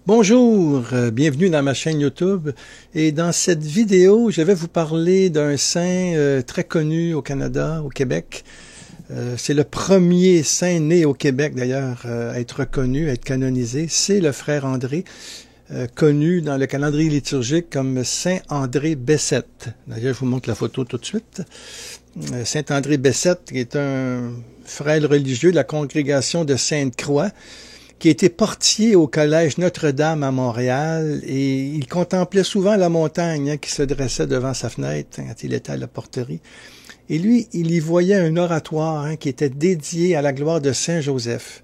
Bonjour, bienvenue dans ma chaîne YouTube. Et dans cette vidéo, je vais vous parler d'un saint très connu au Canada, au Québec. C'est le premier saint né au Québec d'ailleurs à être reconnu, à être canonisé. C'est le frère André, connu dans le calendrier liturgique comme Saint André Bessette. D'ailleurs, je vous montre la photo tout de suite. Saint André Bessette est un frère religieux de la congrégation de Sainte-Croix, qui était portier au collège Notre-Dame à Montréal, et il contemplait souvent la montagne qui se dressait devant sa fenêtre quand il était à la porterie. Et lui, il y voyait un oratoire qui était dédié à la gloire de Saint Joseph.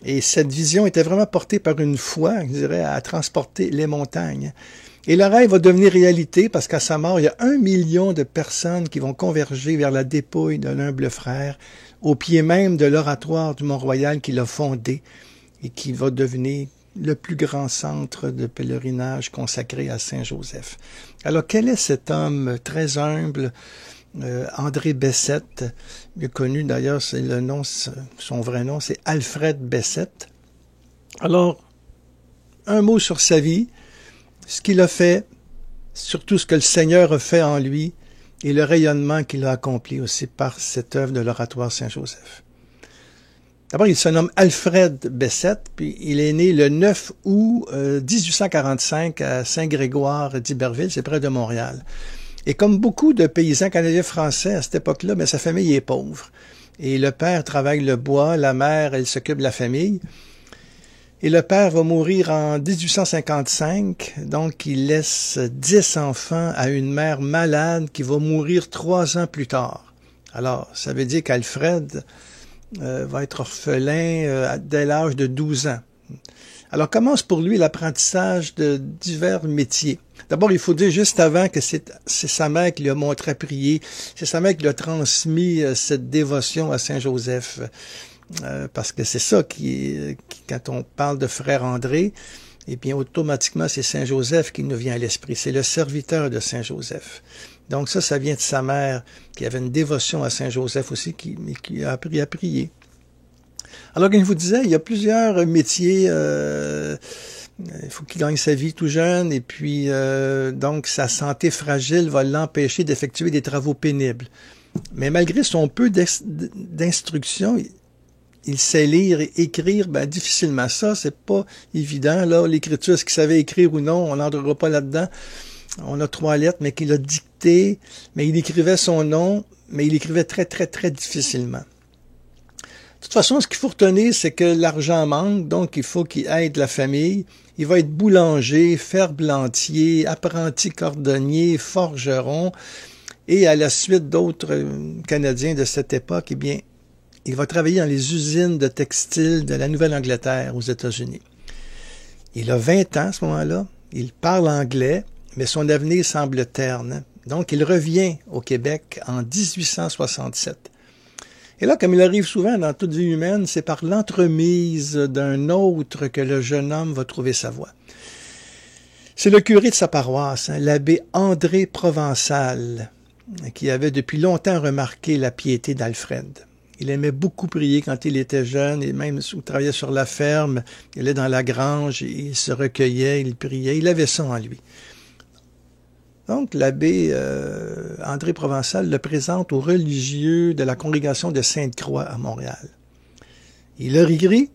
Et cette vision était vraiment portée par une foi, je dirais, à transporter les montagnes. Et le rêve va devenir réalité parce qu'à sa mort, il y a 1 million de personnes qui vont converger vers la dépouille de l'humble frère, au pied même de l'oratoire du Mont-Royal qu'il a fondé, et qui va devenir le plus grand centre de pèlerinage consacré à Saint-Joseph. Alors, quel est cet homme très humble, André Bessette, mieux connu d'ailleurs, c'est le nom, son vrai nom, c'est Alfred Bessette. Alors, un mot sur sa vie, ce qu'il a fait, surtout ce que le Seigneur a fait en lui, et le rayonnement qu'il a accompli aussi par cette œuvre de l'oratoire Saint-Joseph. D'abord, il se nomme Alfred Bessette, puis il est né le 9 août 1845 à Saint-Grégoire d'Iberville, c'est près de Montréal. Et comme beaucoup de paysans canadiens français à cette époque-là, mais sa famille est pauvre. Et le père travaille le bois, la mère, elle s'occupe de la famille. Et le père va mourir en 1855, donc il laisse 10 enfants à une mère malade qui va mourir 3 ans plus tard. Alors, ça veut dire qu'Alfred va être orphelin dès l'âge de 12 ans. Alors commence pour lui l'apprentissage de divers métiers. D'abord, il faut dire juste avant que c'est sa mère qui lui a montré à prier, c'est sa mère qui lui a transmis cette dévotion à Saint-Joseph. Parce que c'est ça qui, quand on parle de frère André, et bien automatiquement c'est Saint-Joseph qui nous vient à l'esprit. C'est le serviteur de Saint-Joseph. Donc ça vient de sa mère, qui avait une dévotion à Saint-Joseph aussi, qui a appris à prier. Alors, comme je vous disais, il y a plusieurs métiers. Il faut qu'il gagne sa vie tout jeune, et puis donc sa santé fragile va l'empêcher d'effectuer des travaux pénibles. Mais malgré son peu d'instruction, il sait lire et écrire difficilement. Ça, c'est pas évident. Là, l'écriture, est-ce qu'il savait écrire ou non, on n'entrera pas là-dedans. On a 3 lettres, mais qu'il a dicté, mais il écrivait son nom, mais il écrivait très, très, très difficilement. De toute façon, ce qu'il faut retenir, c'est que l'argent manque, donc il faut qu'il aide la famille. Il va être boulanger, ferblantier, apprenti cordonnier, forgeron, et à la suite d'autres Canadiens de cette époque, eh bien, il va travailler dans les usines de textiles de la Nouvelle-Angleterre aux États-Unis. Il a 20 ans à ce moment-là, il parle anglais, mais son avenir semble terne. Donc, il revient au Québec en 1867. Et là, comme il arrive souvent dans toute vie humaine, c'est par l'entremise d'un autre que le jeune homme va trouver sa voie. C'est le curé de sa paroisse, l'abbé André Provençal, qui avait depuis longtemps remarqué la piété d'Alfred. Il aimait beaucoup prier quand il était jeune, et même il travaillait sur la ferme, il allait dans la grange, il se recueillait, il priait, il avait ça en lui. Donc, l'abbé André Provençal le présente aux religieux de la congrégation de Sainte-Croix à Montréal. Il leur écrit,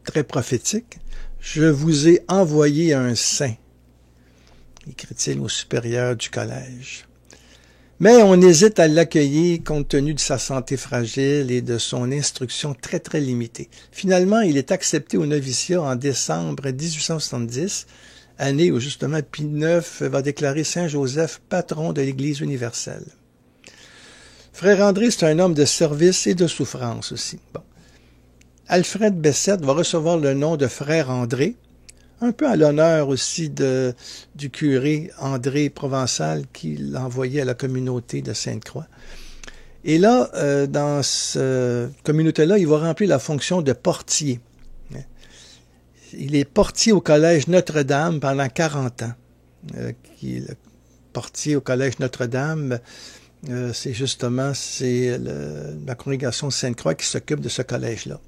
très prophétique, « Je vous ai envoyé un saint », écrit-il au supérieur du collège. Mais on hésite à l'accueillir compte tenu de sa santé fragile et de son instruction très, très limitée. Finalement, il est accepté au noviciat en décembre 1870, année où justement Pie IX va déclarer Saint-Joseph patron de l'Église universelle. Frère André, c'est un homme de service et de souffrance aussi. Bon. Alfred Bessette va recevoir le nom de frère André, un peu à l'honneur aussi du curé André Provençal qui l'envoyait à la communauté de Sainte-Croix. Et là, dans cette communauté-là, il va remplir la fonction de portier. Il est portier au collège Notre-Dame pendant 40 ans. Qui est le portier au collège Notre-Dame, c'est la congrégation Sainte-Croix qui s'occupe de ce collège-là.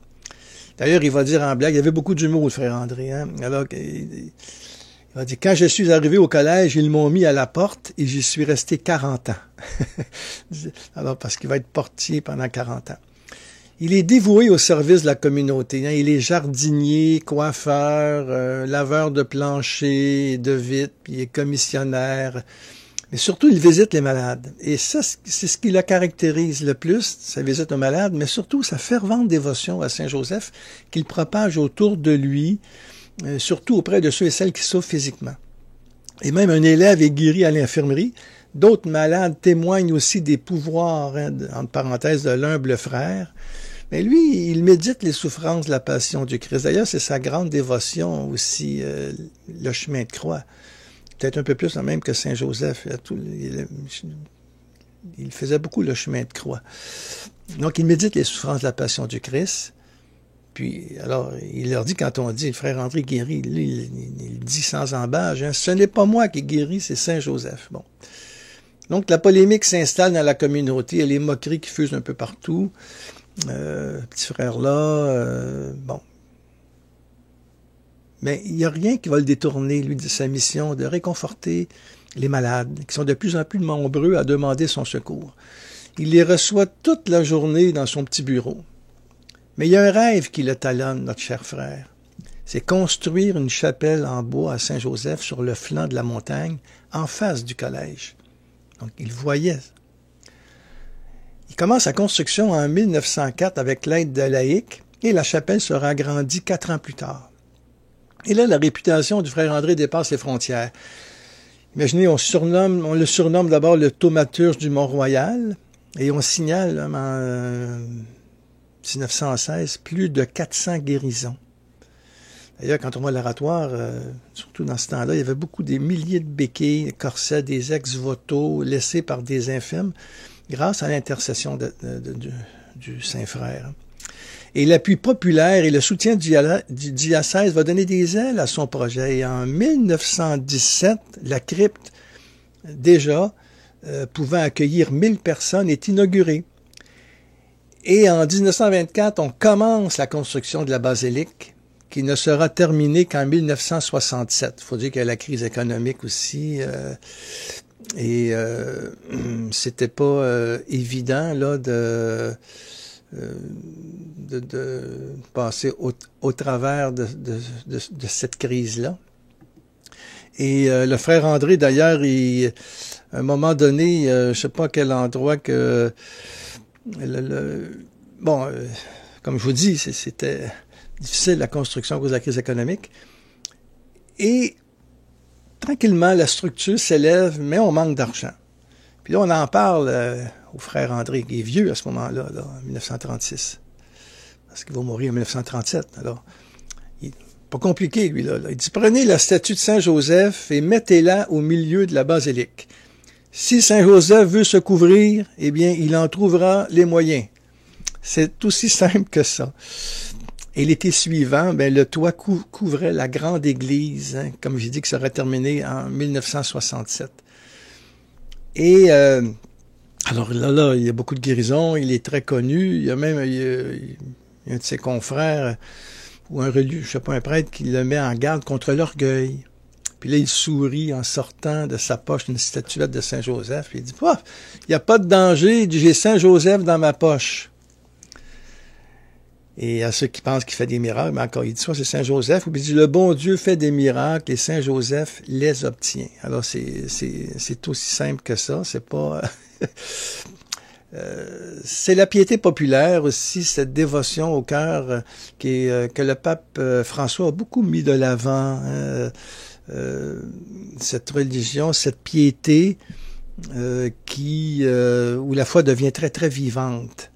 D'ailleurs, il va dire en blague, il y avait beaucoup d'humour, le frère André. Hein? Alors, il va dire, quand je suis arrivé au collège, ils m'ont mis à la porte et j'y suis resté 40 ans. Alors, parce qu'il va être portier pendant 40 ans. Il est dévoué au service de la communauté. Hein? Il est jardinier, coiffeur, laveur de plancher, de vitres, puis il est commissionnaire. Mais surtout, il visite les malades. Et ça, c'est ce qui le caractérise le plus, sa visite aux malades, mais surtout sa fervente dévotion à Saint-Joseph qu'il propage autour de lui, surtout auprès de ceux et celles qui souffrent physiquement. Et même un élève est guéri à l'infirmerie. D'autres malades témoignent aussi des pouvoirs, hein, entre parenthèses, de l'humble frère. Mais lui, il médite les souffrances de la passion du Christ. D'ailleurs, c'est sa grande dévotion aussi, le chemin de croix. Peut-être un peu plus même que Saint-Joseph. Il faisait beaucoup le chemin de croix. Donc, il médite les souffrances de la passion du Christ. Puis, alors, il leur dit, quand on dit, le frère André guérit, lui, il dit sans embâche, hein, ce n'est pas moi qui guéris, c'est Saint-Joseph. Bon. Donc, la polémique s'installe dans la communauté, et les moqueries qui fusent un peu partout. Petit frère là, bon. Mais il n'y a rien qui va le détourner, lui, de sa mission de réconforter les malades, qui sont de plus en plus nombreux à demander son secours. Il les reçoit toute la journée dans son petit bureau. Mais il y a un rêve qui le talonne, notre cher frère. C'est construire une chapelle en bois à Saint-Joseph sur le flanc de la montagne, en face du collège. Donc, il voyait. Il commence sa construction en 1904 avec l'aide de laïcs, et la chapelle sera agrandie 4 ans plus tard. Et là, la réputation du frère André dépasse les frontières. Imaginez, on le surnomme d'abord le thaumaturge du Mont-Royal, et on signale en 1916 plus de 400 guérisons. D'ailleurs, quand on voit l'oratoire, surtout dans ce temps-là, il y avait beaucoup des milliers de béquilles, des corsets, des ex-voto laissés par des infirmes, grâce à l'intercession du Saint-Frère. Et l'appui populaire et le soutien du diocèse va donner des ailes à son projet. Et en 1917, la crypte, déjà pouvant accueillir 1000 personnes, est inaugurée. Et en 1924, on commence la construction de la basilique, qui ne sera terminée qu'en 1967. Il faut dire qu'il y a la crise économique aussi, et c'était pas évident là de passer au travers de cette crise-là. Et le frère André, d'ailleurs, à un moment donné, je sais pas à quel endroit que comme je vous dis, c'était difficile la construction à cause de la crise économique. Et tranquillement, la structure s'élève, mais on manque d'argent. Puis là, on en parle au frère André, qui est vieux à ce moment-là, là, en 1936. Parce qu'il va mourir en 1937. Alors, pas compliqué, lui, là. Il dit, prenez la statue de Saint-Joseph et mettez-la au milieu de la basilique. Si Saint-Joseph veut se couvrir, eh bien, il en trouvera les moyens. C'est aussi simple que ça. Et l'été suivant, le toit couvrait la grande église, hein, comme j'ai dit, qui sera terminée en 1967. Et alors là, il y a beaucoup de guérisons, il est très connu. Il y a même il y a un de ses confrères, ou un religieux, je sais pas, un prêtre, qui le met en garde contre l'orgueil. Puis là, il sourit en sortant de sa poche une statuette de Saint-Joseph. Puis il dit, il n'y a pas de danger, j'ai Saint-Joseph dans ma poche. Et à ceux qui pensent qu'il fait des miracles, mais encore, il dit, soit c'est Saint-Joseph, ou il dit, le bon Dieu fait des miracles et Saint-Joseph les obtient. Alors, c'est aussi simple que ça, c'est pas... c'est la piété populaire aussi, cette dévotion au cœur que le pape François a beaucoup mis de l'avant, cette religion, cette piété où la foi devient très, très vivante.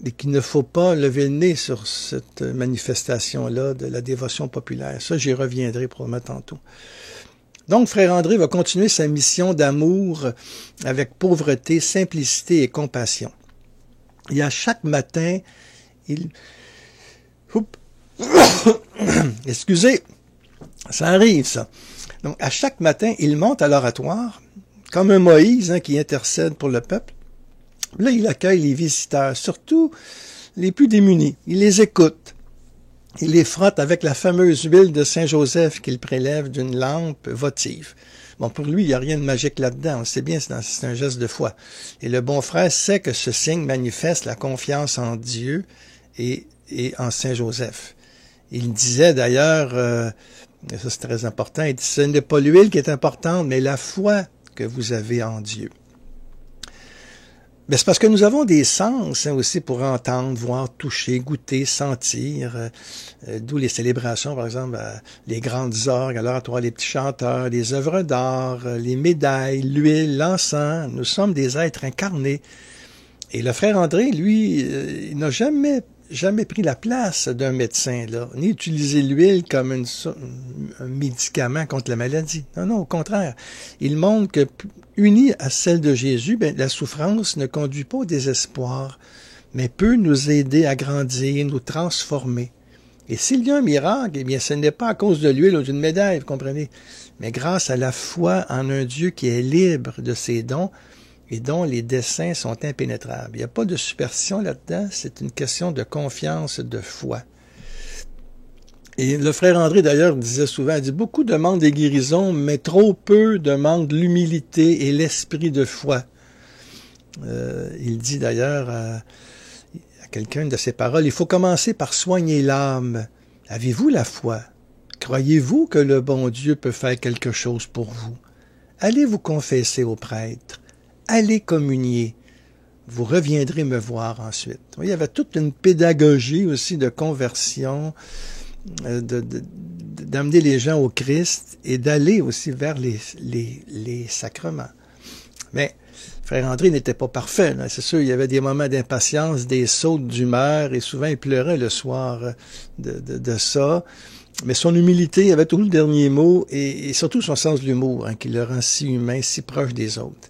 Et qu'il ne faut pas lever le nez sur cette manifestation-là de la dévotion populaire. Ça, j'y reviendrai probablement tantôt. Donc, frère André va continuer sa mission d'amour avec pauvreté, simplicité et compassion. Et à chaque matin, Excusez, ça arrive, ça. Donc, à chaque matin, il monte à l'oratoire, comme un Moïse qui intercède pour le peuple. Là, il accueille les visiteurs, surtout les plus démunis. Il les écoute. Il les frotte avec la fameuse huile de Saint-Joseph qu'il prélève d'une lampe votive. Bon, pour lui, il n'y a rien de magique là-dedans. On sait bien, c'est un geste de foi. Et le bon frère sait que ce signe manifeste la confiance en Dieu et en Saint-Joseph. Il disait d'ailleurs, et ça c'est très important, il dit, ce n'est pas l'huile qui est importante, mais la foi que vous avez en Dieu. Ben, c'est parce que nous avons des sens aussi pour entendre, voir, toucher, goûter, sentir, d'où les célébrations, par exemple, les grandes orgues, à l'oratoire, les petits chanteurs, les œuvres d'art, les médailles, l'huile, l'encens. Nous sommes des êtres incarnés. Et le frère André, lui, il n'a jamais pris la place d'un médecin, là, ni utilisé l'huile comme un médicament contre la maladie. Non, non, au contraire. Il montre que, uni à celle de Jésus, ben, la souffrance ne conduit pas au désespoir, mais peut nous aider à grandir, nous transformer. Et s'il y a un miracle, eh bien, ce n'est pas à cause de l'huile ou d'une médaille, vous comprenez, mais grâce à la foi en un Dieu qui est libre de ses dons, et dont les desseins sont impénétrables. Il n'y a pas de superstition là-dedans, c'est une question de confiance, de foi. Et le frère André, d'ailleurs, disait souvent, il dit, beaucoup demandent des guérisons, mais trop peu demandent l'humilité et l'esprit de foi. Il dit d'ailleurs à quelqu'un de ses paroles, il faut commencer par soigner l'âme. Avez-vous la foi? Croyez-vous que le bon Dieu peut faire quelque chose pour vous? Allez vous confesser au prêtre. Allez communier, vous reviendrez me voir ensuite. Il y avait toute une pédagogie aussi de conversion, d'amener les gens au Christ et d'aller aussi vers les sacrements. Mais frère André n'était pas parfait. C'est sûr, il y avait des moments d'impatience, des sautes d'humeur, et souvent il pleurait le soir de ça. Mais son humilité avait tout le dernier mot, et surtout son sens de l'humour, qui le rend si humain, si proche des autres.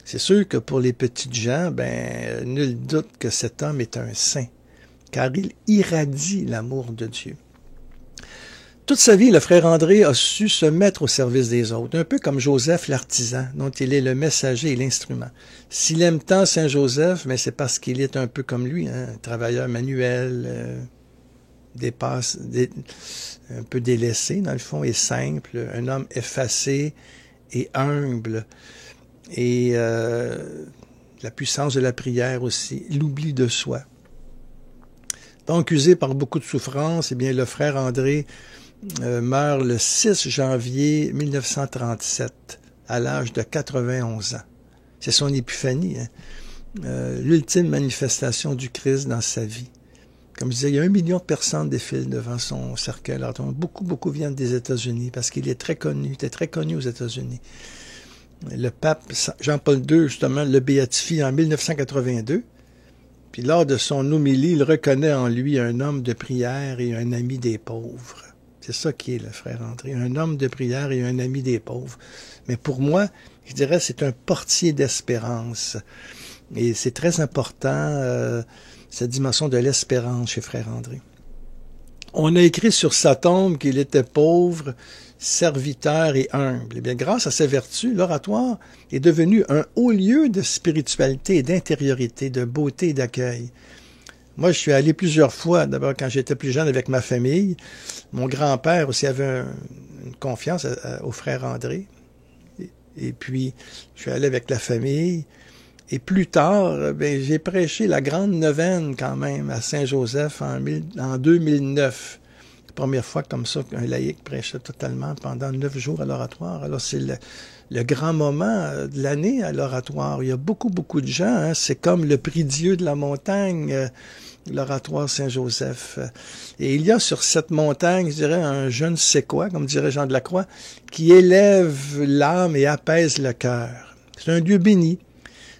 C'est sûr que pour les petites gens, ben, nul doute que cet homme est un saint, car il irradie l'amour de Dieu. Toute sa vie, le frère André a su se mettre au service des autres, un peu comme Joseph l'artisan, dont il est le messager et l'instrument. S'il aime tant Saint Joseph, mais c'est parce qu'il est un peu comme lui, un travailleur manuel, un peu délaissé dans le fond, et simple, un homme effacé et humble. Et la puissance de la prière aussi, l'oubli de soi. Donc, usé par beaucoup de souffrance, eh bien, le frère André meurt le 6 janvier 1937, à l'âge de 91 ans. C'est son épiphanie, l'ultime manifestation du Christ dans sa vie. Comme je disais, il y a 1 million de personnes défilent devant son cercueil. Alors, beaucoup viennent des États-Unis, parce qu'il est très connu, était très connu aux États-Unis. Le pape Jean-Paul II, justement, le béatifie en 1982. Puis lors de son homélie, il reconnaît en lui un homme de prière et un ami des pauvres. C'est ça qui est le frère André, un homme de prière et un ami des pauvres. Mais pour moi, je dirais c'est un portier d'espérance. Et c'est très important, cette dimension de l'espérance chez frère André. On a écrit sur sa tombe qu'il était pauvre, serviteur et humble. Eh bien, grâce à ses vertus, l'oratoire est devenu un haut lieu de spiritualité et d'intériorité, de beauté et d'accueil. Moi, je suis allé plusieurs fois, d'abord quand j'étais plus jeune avec ma famille. Mon grand-père aussi avait une confiance au frère André. Et puis, je suis allé avec la famille. Et plus tard, ben, j'ai prêché la grande neuvaine quand même à Saint-Joseph en 2009. Première fois comme ça qu'un laïc prêchait totalement pendant 9 jours à l'oratoire. Alors c'est le grand moment de l'année à l'oratoire. Il y a beaucoup de gens. C'est comme le prix Dieu de la montagne, l'oratoire Saint-Joseph. Et il y a sur cette montagne, je dirais, un je ne sais quoi, comme dirait Jean de la Croix, qui élève l'âme et apaise le cœur. C'est un Dieu béni.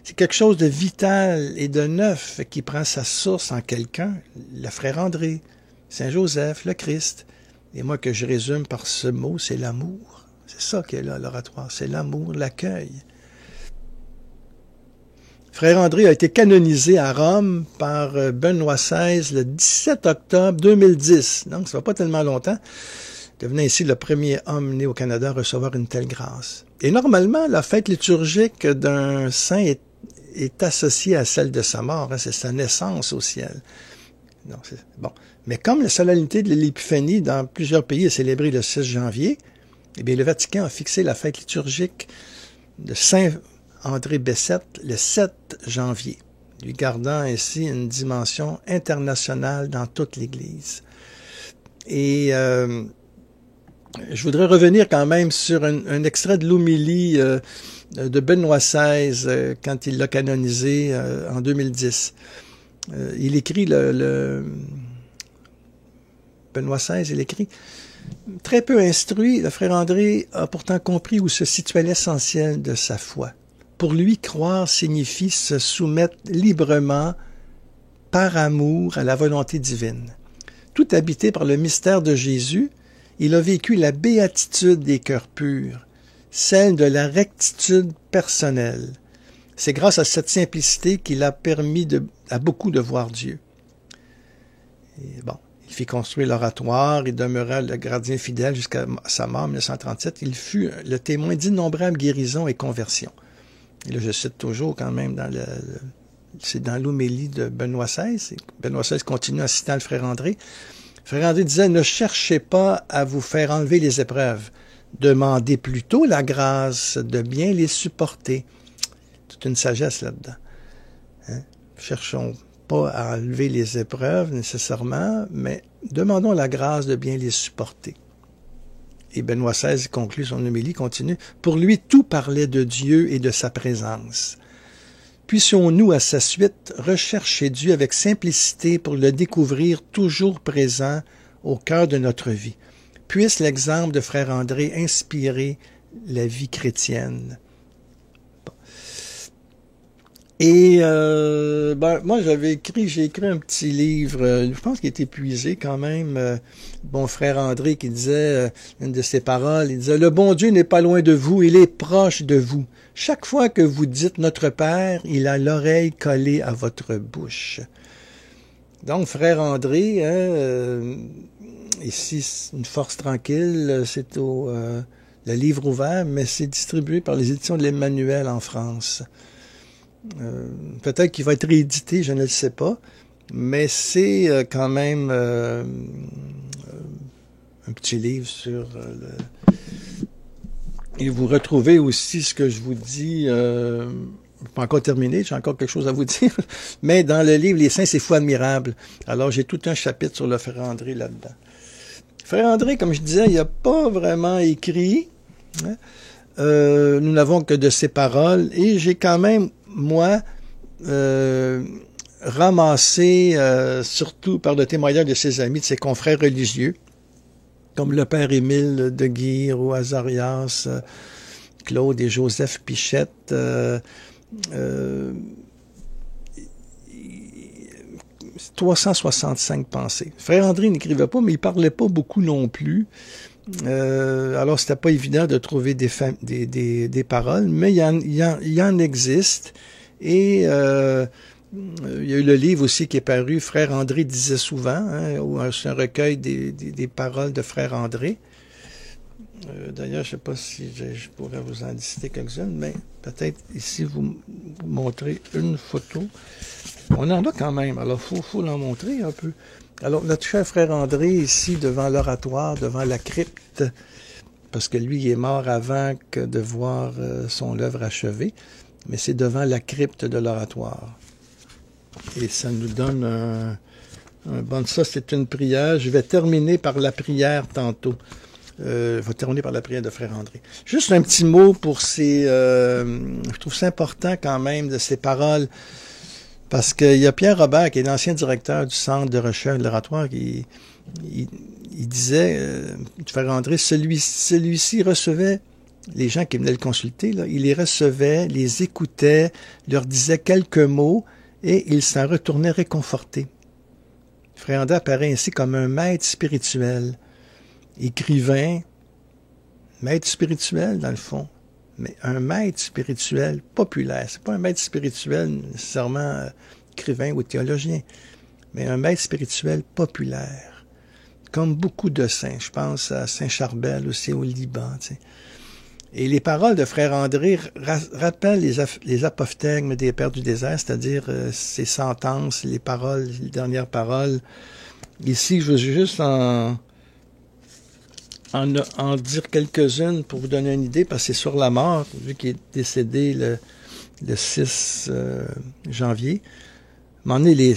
C'est quelque chose de vital et de neuf qui prend sa source en quelqu'un, le frère André, Saint Joseph, le Christ. Et moi, que je résume par ce mot, c'est l'amour. C'est ça qui est là, l'oratoire. C'est l'amour, l'accueil. Frère André a été canonisé à Rome par Benoît XVI le 17 octobre 2010. Donc, ça ne va pas tellement longtemps. Il devenait ainsi le premier homme né au Canada à recevoir une telle grâce. Et normalement, la fête liturgique d'un saint est associée à celle de sa mort. C'est sa naissance au ciel. Non, bon. Mais comme la solennité de l'Épiphanie dans plusieurs pays est célébrée le 6 janvier, eh bien, le Vatican a fixé la fête liturgique de Saint André Bessette le 7 janvier, lui gardant ainsi une dimension internationale dans toute l'Église. Et je voudrais revenir quand même sur un extrait de l'homélie de Benoît XVI quand il l'a canonisé en 2010. Il écrit Benoît XVI, il écrit « Très peu instruit, le frère André a pourtant compris où se situait l'essentiel de sa foi. Pour lui, croire signifie se soumettre librement, par amour, à la volonté divine. Tout habité par le mystère de Jésus, il a vécu la béatitude des cœurs purs, celle de la rectitude personnelle. C'est grâce à cette simplicité qu'il a permis à beaucoup de voir Dieu. » Et bon. Il fit construire l'oratoire, il demeura le gardien fidèle jusqu'à sa mort en 1937. Il fut le témoin d'innombrables guérisons et conversions. Et là, je cite toujours quand même c'est dans l'homélie de Benoît XVI. Benoît XVI continue en citant le frère André. Frère André disait, « Ne cherchez pas à vous faire enlever les épreuves. Demandez plutôt la grâce de bien les supporter. » Toute une sagesse là-dedans. Hein? Cherchons pas à enlever les épreuves nécessairement, mais demandons la grâce de bien les supporter. Et Benoît XVI conclut son homélie, continue. Pour lui, tout parlait de Dieu et de sa présence. Puissions-nous, à sa suite, rechercher Dieu avec simplicité pour le découvrir toujours présent au cœur de notre vie. Puisse l'exemple de frère André inspirer la vie chrétienne. Et moi, j'ai écrit un petit livre, je pense qu'il est épuisé quand même. Bon frère André qui disait, une de ses paroles, il disait, « Le bon Dieu n'est pas loin de vous, il est proche de vous. Chaque fois que vous dites Notre Père, il a l'oreille collée à votre bouche. » Donc, frère André, ici, une force tranquille, c'est le livre ouvert, mais c'est distribué par les éditions de l'Emmanuel en France. Peut-être qu'il va être réédité, je ne le sais pas, mais c'est quand même un petit livre sur et vous retrouvez aussi ce que je vous dis, je n'ai pas encore terminé, j'ai encore quelque chose à vous dire, mais dans le livre « Les saints, c'est fou admirable ». Alors j'ai tout un chapitre sur le frère André là-dedans. Frère André, comme je disais, il n'a pas vraiment écrit, hein? Nous n'avons que de ses paroles, et j'ai quand même moi, ramassé, surtout par le témoignage de ses amis, de ses confrères religieux, comme le père Émile de Guire ou Azarias, Claude et Joseph Pichette, 365 pensées. Frère André n'écrivait pas, mais il parlait pas beaucoup non plus. Alors, c'était pas évident de trouver des paroles, mais il y en existe. Et il y a eu le livre aussi qui est paru, Frère André disait souvent, hein, c'est un recueil des paroles de Frère André. D'ailleurs, je sais pas si je pourrais vous en citer quelques-unes, mais peut-être ici vous montrer une photo. On en a quand même, alors faut l'en montrer un peu. Alors, notre cher frère André, ici, devant l'oratoire, devant la crypte, parce que lui, il est mort avant que de voir son œuvre achevée, mais c'est devant la crypte de l'oratoire. Et ça nous donne un bon... Ça, c'est une prière. Je vais terminer par la prière tantôt. Je vais terminer par la prière de frère André. Juste un petit mot pour ces... je trouve ça important quand même de ces paroles. Parce qu'il y a Pierre Robert, qui est l'ancien directeur du Centre de recherche de l'oratoire, il disait, frère André, celui-ci recevait les gens qui venaient le consulter, là, il les recevait, les écoutait, leur disait quelques mots, et il s'en retournait réconforté. Frère André apparaît ainsi comme un maître spirituel, écrivain, maître spirituel dans le fond. Mais un maître spirituel populaire. C'est pas un maître spirituel nécessairement écrivain ou théologien, mais un maître spirituel populaire. Comme beaucoup de saints. Je pense à Saint Charbel aussi au Liban. Tu sais. Et les paroles de frère André rappellent les apophthegmes des pères du désert, c'est-à-dire ces sentences, les paroles, les dernières paroles Ici, je veux juste en dire quelques-unes pour vous donner une idée, parce que c'est sur la mort, vu qu'il est décédé le 6 janvier. À un moment donné,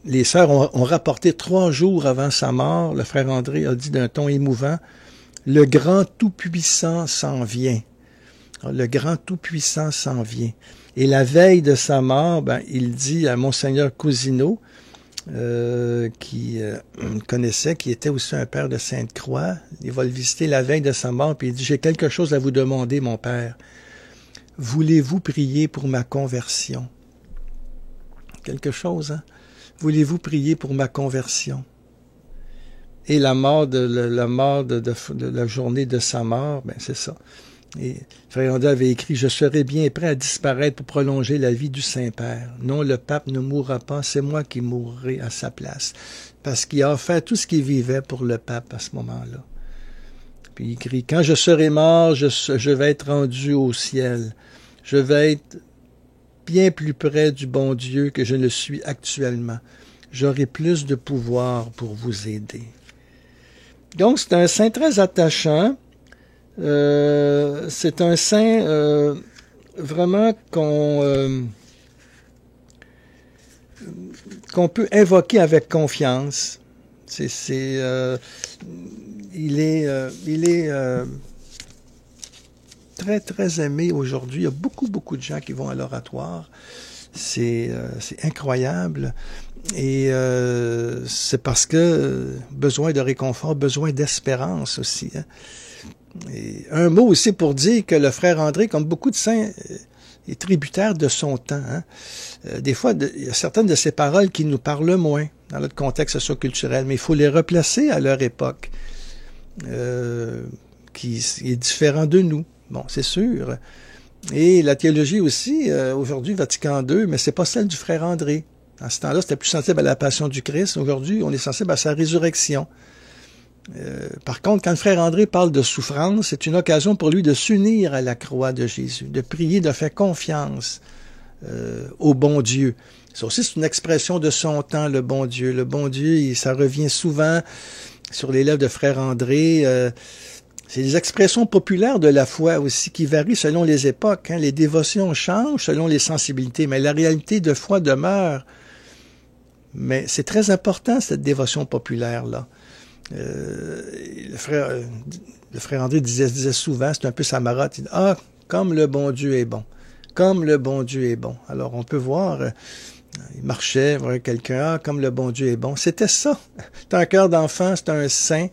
les sœurs ont rapporté 3 jours avant sa mort, le frère André a dit d'un ton émouvant, « Le grand tout-puissant s'en vient. » Le grand tout-puissant s'en vient. Et la veille de sa mort, il dit à Monseigneur Cousineau, qui connaissait, qui était aussi un père de Sainte-Croix, il va le visiter la veille de sa mort, puis il dit, « J'ai quelque chose à vous demander, mon père. Voulez-vous prier pour ma conversion? » Quelque chose, hein? Voulez-vous prier pour ma conversion? Et la mort de la journée de sa mort, c'est ça. Et Frère André avait écrit, « Je serai bien prêt à disparaître pour prolonger la vie du Saint-Père. Non, le pape ne mourra pas, c'est moi qui mourrai à sa place. » Parce qu'il a offert tout ce qu'il vivait pour le pape à ce moment-là. Puis il écrit, « Quand je serai mort, je vais être rendu au ciel. Je vais être bien plus près du bon Dieu que je ne suis actuellement. J'aurai plus de pouvoir pour vous aider. » Donc, c'est un saint très attachant. C'est un saint vraiment qu'on peut invoquer avec confiance. Il est très, très aimé aujourd'hui. Il y a beaucoup, beaucoup de gens qui vont à l'oratoire. C'est incroyable. Et c'est parce que besoin de réconfort, besoin d'espérance aussi. Hein. Et un mot aussi pour dire que le frère André, comme beaucoup de saints, est tributaire de son temps. Hein. Des fois, il y a certaines de ses paroles qui nous parlent moins dans notre contexte socio-culturel, mais il faut les replacer à leur époque, qui est différent de nous. Bon, c'est sûr. Et la théologie aussi, aujourd'hui, Vatican II, mais c'est pas celle du frère André. En ce temps-là, c'était plus sensible à la passion du Christ. Aujourd'hui, on est sensible à sa résurrection. Par contre, quand le frère André parle de souffrance, c'est une occasion pour lui de s'unir à la croix de Jésus, de prier, de faire confiance au bon Dieu. Ça aussi, c'est une expression de son temps, le bon Dieu. Le bon Dieu, ça revient souvent sur les lèvres de frère André. C'est des expressions populaires de la foi aussi qui varient selon les époques. Hein. Les dévotions changent selon les sensibilités, mais la réalité de foi demeure. Mais c'est très important, cette dévotion populaire-là. Le frère André disait souvent, c'est un peu sa marotte, il dit, « Ah, comme le bon Dieu est bon, comme le bon Dieu est bon. » Alors on peut voir, il marchait, voir quelqu'un, « Ah, comme le bon Dieu est bon. » C'était ça. C'est un cœur d'enfant, c'est un saint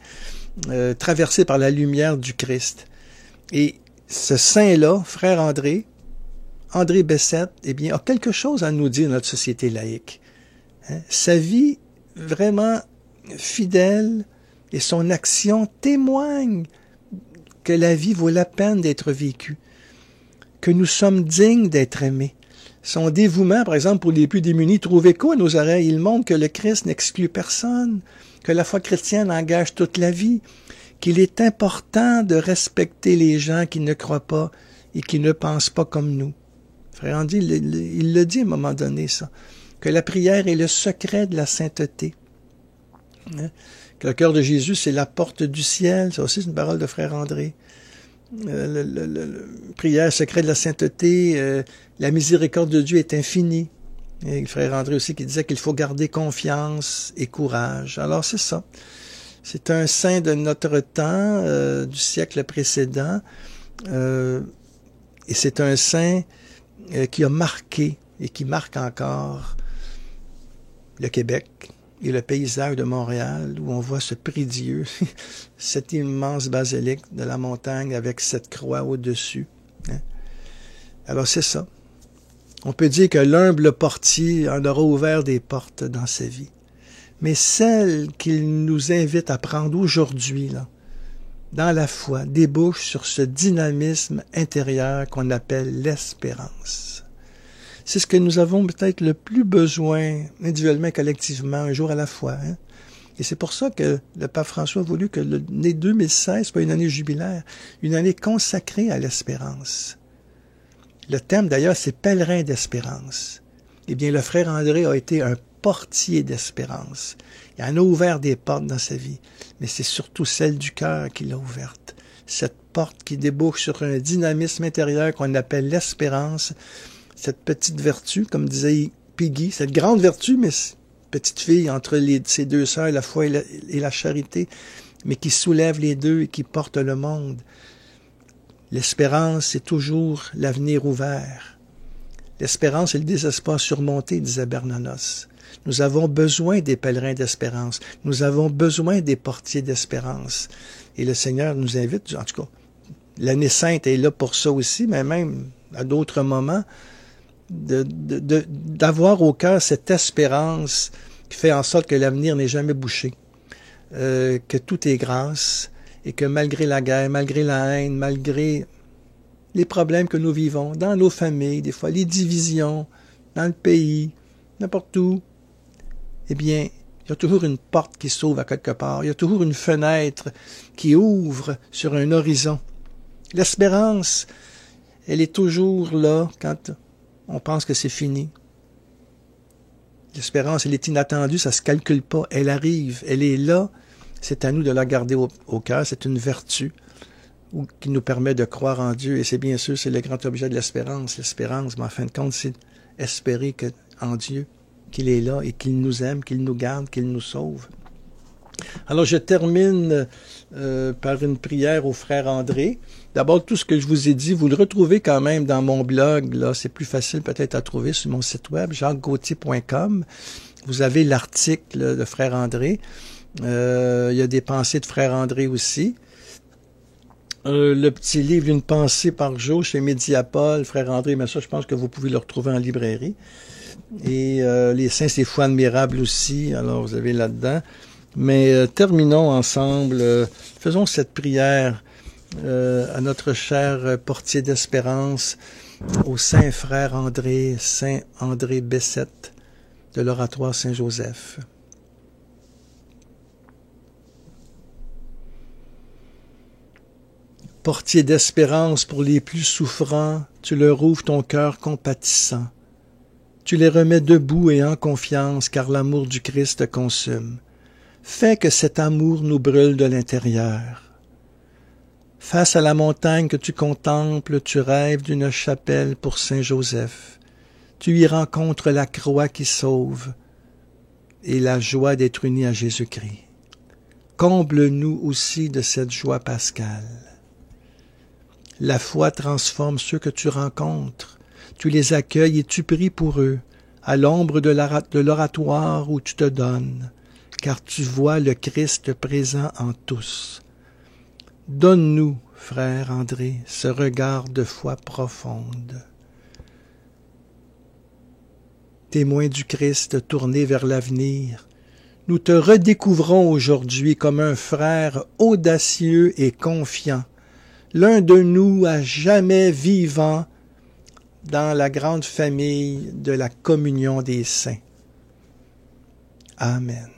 traversé par la lumière du Christ. Et ce saint-là, frère André Bessette, eh bien, a quelque chose à nous dire dans notre société laïque. Hein? Sa vie vraiment fidèle et son action témoignent que la vie vaut la peine d'être vécue, que nous sommes dignes d'être aimés. Son dévouement, par exemple, pour les plus démunis, trouve écho à nos oreilles. Il montre que le Christ n'exclut personne, que la foi chrétienne engage toute la vie, qu'il est important de respecter les gens qui ne croient pas et qui ne pensent pas comme nous. Frère Andy, il le dit à un moment donné, ça, que la prière est le secret de la sainteté. Hein? Que le cœur de Jésus, c'est la porte du ciel. Ça aussi, c'est une parole de frère André. Prière, secret de la sainteté, la miséricorde de Dieu est infinie. Et frère André aussi qui disait qu'il faut garder confiance et courage. Alors, c'est ça. C'est un saint de notre temps, du siècle précédent. Et c'est un saint qui a marqué et qui marque encore le Québec et le paysage de Montréal, où on voit ce prix Dieu, cette immense basilique de la montagne avec cette croix au-dessus. Hein? Alors c'est ça. On peut dire que l'humble portier en aura ouvert des portes dans sa vie. Mais celle qu'il nous invite à prendre aujourd'hui, là, dans la foi, débouche sur ce dynamisme intérieur qu'on appelle l'espérance. C'est ce que nous avons peut-être le plus besoin, individuellement et collectivement, un jour à la fois. Hein? Et c'est pour ça que le pape François a voulu que l'année 2016 soit une année jubilaire, une année consacrée à l'espérance. Le thème, d'ailleurs, c'est « Pèlerin d'espérance ». Eh bien, le frère André a été un portier d'espérance. Il en a ouvert des portes dans sa vie, mais c'est surtout celle du cœur qu'il a ouverte. Cette porte qui débouche sur un dynamisme intérieur qu'on appelle l'espérance, cette petite vertu, comme disait Piggy, cette grande vertu, mais petite fille entre ces deux sœurs, la foi et la charité, mais qui soulève les deux et qui porte le monde. L'espérance, c'est toujours l'avenir ouvert. L'espérance est le désespoir surmonté, disait Bernanos. Nous avons besoin des pèlerins d'espérance. Nous avons besoin des portiers d'espérance. Et le Seigneur nous invite, en tout cas, l'année sainte est là pour ça aussi, mais même à d'autres moments, d'avoir au cœur cette espérance qui fait en sorte que l'avenir n'est jamais bouché, que tout est grâce et que malgré la guerre, malgré la haine, malgré les problèmes que nous vivons dans nos familles, des fois les divisions, dans le pays, n'importe où, eh bien, il y a toujours une porte qui s'ouvre à quelque part, il y a toujours une fenêtre qui ouvre sur un horizon. L'espérance, elle est toujours là quand on pense que c'est fini. L'espérance, elle est inattendue, ça ne se calcule pas, elle arrive, elle est là, c'est à nous de la garder au cœur, c'est une vertu qui nous permet de croire en Dieu, et c'est bien sûr, c'est le grand objet de l'espérance. L'espérance, mais en fin de compte, c'est espérer en Dieu, qu'il est là et qu'il nous aime, qu'il nous garde, qu'il nous sauve. Alors, je termine par une prière au frère André. D'abord, tout ce que je vous ai dit, vous le retrouvez quand même dans mon blog. Là, c'est plus facile peut-être à trouver sur mon site web, jacquesgauthier.com. Vous avez l'article de frère André. Il y a des pensées de frère André aussi. Le petit livre Une pensée par jour chez Mediapol, frère André, mais ça, je pense que vous pouvez le retrouver en librairie. Et les saints, c'est foi admirable aussi. Alors, vous avez là-dedans. Mais terminons ensemble. Faisons cette prière à notre cher portier d'espérance, au saint frère André, saint André Bessette de l'oratoire Saint-Joseph. Portier d'espérance pour les plus souffrants, tu leur ouvres ton cœur compatissant. Tu les remets debout et en confiance, car l'amour du Christ te consume. Fais que cet amour nous brûle de l'intérieur. Face à la montagne que tu contemples, tu rêves d'une chapelle pour Saint Joseph. Tu y rencontres la croix qui sauve et la joie d'être unis à Jésus-Christ. Comble-nous aussi de cette joie pascale. La foi transforme ceux que tu rencontres. Tu les accueilles et tu pries pour eux, à l'ombre de l'oratoire où tu te donnes, car tu vois le Christ présent en tous. Donne-nous, frère André, ce regard de foi profonde. Témoin du Christ tourné vers l'avenir, nous te redécouvrons aujourd'hui comme un frère audacieux et confiant, l'un de nous à jamais vivant dans la grande famille de la communion des saints. Amen.